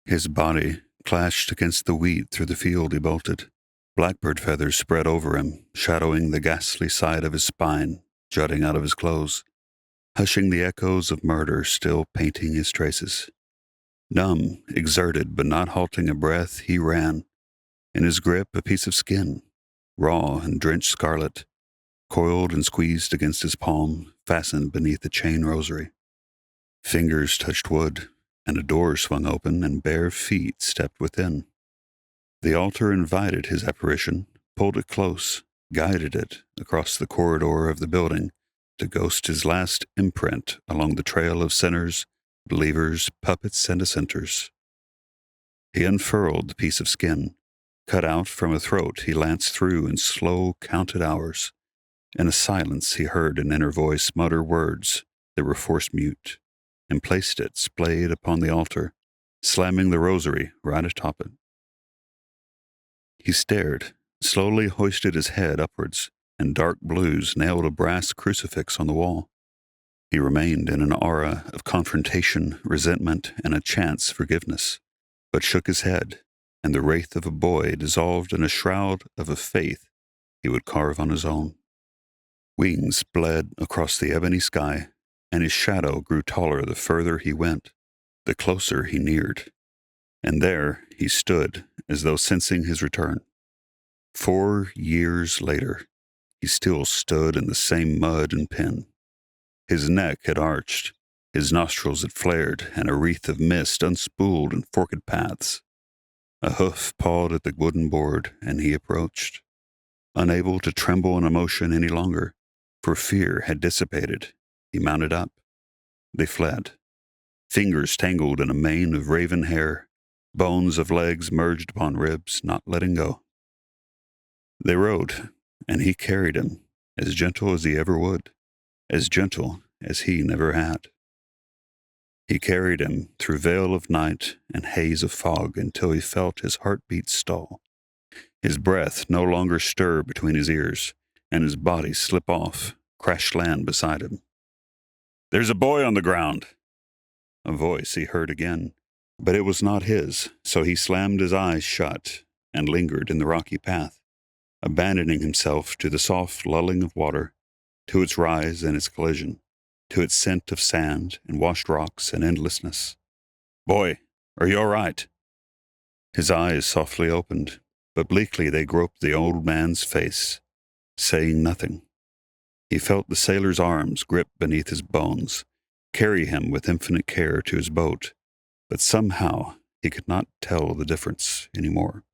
His body clashed against the weed through the field he bolted. Blackbird feathers spread over him, shadowing the ghastly side of his spine, jutting out of his clothes, hushing the echoes of murder still painting his traces. Numb, exerted, but not halting a breath, he ran. In his grip, a piece of skin, raw and drenched scarlet, coiled and squeezed against his palm, fastened beneath a chain rosary. Fingers touched wood, and a door swung open, and bare feet stepped within. The altar invited his apparition, pulled it close, guided it across the corridor of the building to ghost his last imprint along the trail of sinners, believers, puppets, and dissenters. He unfurled the piece of skin. Cut out from a throat, he lanced through in slow, counted hours. In a silence, he heard an inner voice mutter words that were forced mute, and placed it, splayed upon the altar, slamming the rosary right atop it. He stared, slowly hoisted his head upwards, and dark blues nailed a brass crucifix on the wall. He remained in an aura of confrontation, resentment, and a chance forgiveness, but shook his head, and the wraith of a boy dissolved in a shroud of a faith he would carve on his own. Wings bled across the ebony sky, and his shadow grew taller the further he went, the closer he neared. And there he stood, as though sensing his return. 4 years later, he still stood in the same mud and pen. His neck had arched, his nostrils had flared, and a wreath of mist unspooled in forked paths. A hoof pawed at the wooden board, and he approached. Unable to tremble in emotion any longer, for fear had dissipated, he mounted up. They fled. Fingers tangled in a mane of raven hair, bones of legs merged upon ribs, not letting go. They rode, and he carried him, as gentle as he ever would, as gentle as he never had. He carried him through veil of night and haze of fog until he felt his heartbeat stall, his breath no longer stir between his ears, and his body slip off, crash land beside him. "There's a boy on the ground!" A voice he heard again, but it was not his, so he slammed his eyes shut and lingered in the rocky path, abandoning himself to the soft lulling of water, to its rise and its collision, to its scent of sand and washed rocks and endlessness. "Boy, are you all right?" His eyes softly opened, but bleakly they groped the old man's face, saying nothing. He felt the sailor's arms grip beneath his bones, carry him with infinite care to his boat, but somehow he could not tell the difference any more.